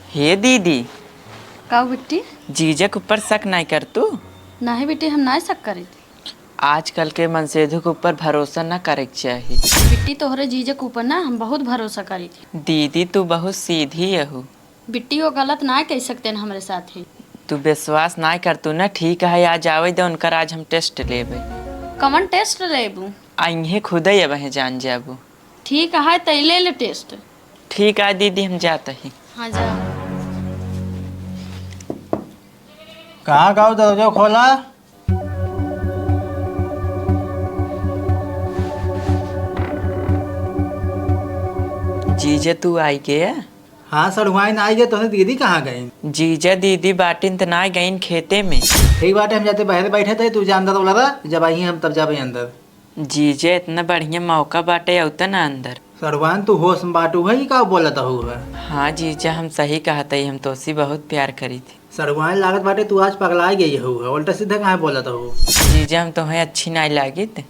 हे दीदी, का बिट्टी? जीजा के ऊपर शक नहीं कर तू। नहीं बिट्टी, हम नहीं शक करी थी। आजकल के मनसेधु के ऊपर भरोसा न करे के चाहिए। बिट्टी तोहरे जीजा के ऊपर ना हम बहुत भरोसा करी थी। दीदी तू बहुत सीधी हूँ। बिट्टी वो गलत ना कह सकते न हमारे साथ ही। तू विश्वास नहीं कर तू ना। ठीक है, आज आवे दे उनकर, आज हम टेस्ट लेबे। कमन टेस्ट लेबू? आइहे खुद ही अब जान जाबू। ठीक है तो ले ले टेस्ट। ठीक है दीदी, हम जाते ही। हाँ जा। कहाँ गाँव दरवाजा खोला? जीजा तू आई गया? हाँ सर, हुआ आई गए। तो दीदी कहाँ गई? जीजा दीदी बाटिन त ना गईन खेते में। ठीक बात है, हम जाते बाहर बैठे थे, तू जा अंदर बोला था जब आई हम तब जाबे अंदर। जीजा इतना बढ़िया मौका बाटे औता ना अंदर। सरवान तू होश में बाटू है का बोला था हुआ? हाँ जीजा, हम सही कहते ही, हम तोसी बहुत प्यार करी थी। सरवान लागत बाटे तू आज पगला गई हुआ, उल्टा सीधा कहाँ बोला था हो? जीजा हम तुम्हें अच्छी नहीं लागित।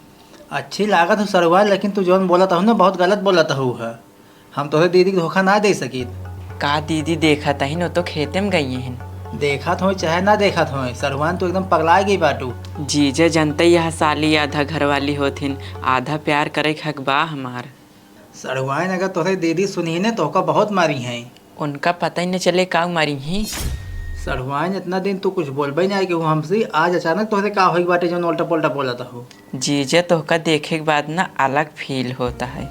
अच्छी लागत हो सरवान, लेकिन तू जो बोला था ना बहुत गलत बोला था हुआ। हम तोहरे दीदी को धोखा ना दे सकी। का दीदी देखा तही न, तो खेते में गई हैं। देखा तो चाहे ना देखा तो सरवान तू एकदम पगला गई बाटू। जीजा जनते यह साली आधा घरवाली होथिन, आधा प्यार करे के हक बा हमार। सरवान अगर तोहरे दीदी सुनी ने तो बहुत मारी हैं। उनका पता ही न चले का मारी ही। सरवान इतना दिन तू कुछ बोलबे नहीं कि हमसे, आज अचानक तोहरे का होई बाटे जो उल्टा पुल्टा बोला था हो। जीजा तोहका देखे के बाद ना अलग फील होता है।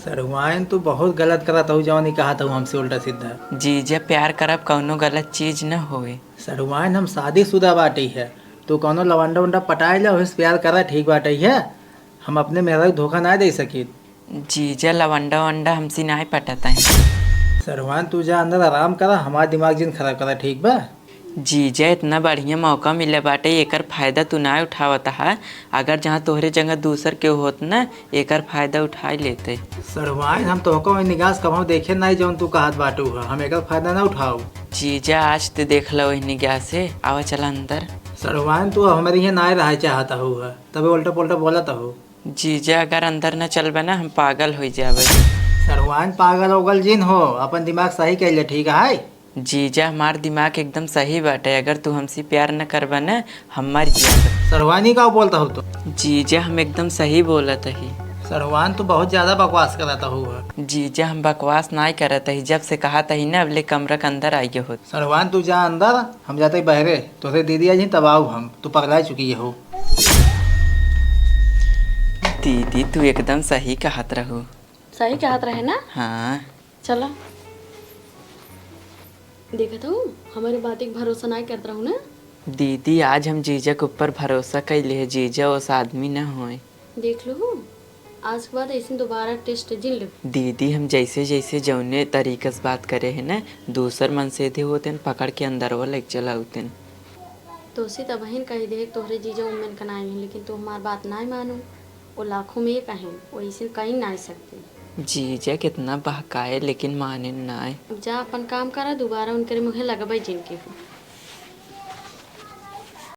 सरवान तू बहुत गलत करा था जो नहीं कहा था हमसे उल्टा सीधा। जीजा प्यार करब कौनो गलत चीज न होए। सरवान हम शादीशुदा बाटी है, तू कौनो लवंडा वंडा पटाए ला उस प्यार करा ठीक बाटे है। हम अपने मेरा धोखा ना दे सकी। जीजा लवंडा वंडा हमसे नहीं पटाता है। सरवान तू जा अंदर आराम करा, हमारा दिमाग जिन खराब करा ठीक बा। जीजा इतना बढ़िया मौका मिले बाटे, एकर फायदा तू ना उठावता है। अगर जहाँ तोहरे जगह दूसर के होत ना, एकर फायदा उठा लेते। सरवान हम तोहको निगाह कभी देखे नहीं जौन तू कहत बाटू है, हम एकर फायदा ना उठाओ। जीजा आज तो देख लो वही निगाह से, आवा चला अंदर। सरवान तू हमारे यहाँ ना रह चाहता हुआ, तभी उल्टा पुल्टा बोला था हो। जीजा अगर अंदर न चलबे ना, हम पागल हो जाबे। सरवान पागल ओगल जिन हो, अपन दिमाग सही कर ले ठीक है। जीजा हमार दिमाग एकदम सही बाटे, अगर तू हमसे प्यार न करबा ना, हम मर जाबे। सरवानी का बोलता हो तो? जीजा हम एकदम सही बोलत ही। सरवान तू बहुत ज्यादा बकवास कराता हुआ। जीजा हम बकवास नहीं करत ही, जब से कहा ही ना अबले कमरा के अंदर आई हो। सरवान तू जा अंदर, हम जाते बहरे, तो दीदी आज तब आओ, हम तू पगला चुकी हो। दीदी तू एकदम सही कहत रहू। सही कहत रहे ना? हाँ चलो देखा था हमारे बात एक भरोसा नहीं करता रहूँ ना। दीदी आज हम जीजा के ऊपर भरोसा कैले है, जीजा उस आदमी न होए। देख लो आज के बाद ऐसे दोबारा टेस्ट जिन लो। दीदी हम जैसे जैसे जौने तरीके से बात करे है ना, दूसर मन से थे होते पकड़ के अंदर वो लेके चला होते। तो उसी तब बहन कही दे तोहरे जीजा उम्मीद का नहीं है, लेकिन तू हमारी बात नहीं मानो। वो लाखों में कहें, वो ऐसे कहीं नहीं सकते। जीजा कितना बहकाए लेकिन माने ना। अब जा अपन काम करा, दोबारा उनके मुँह लगबे जिनके।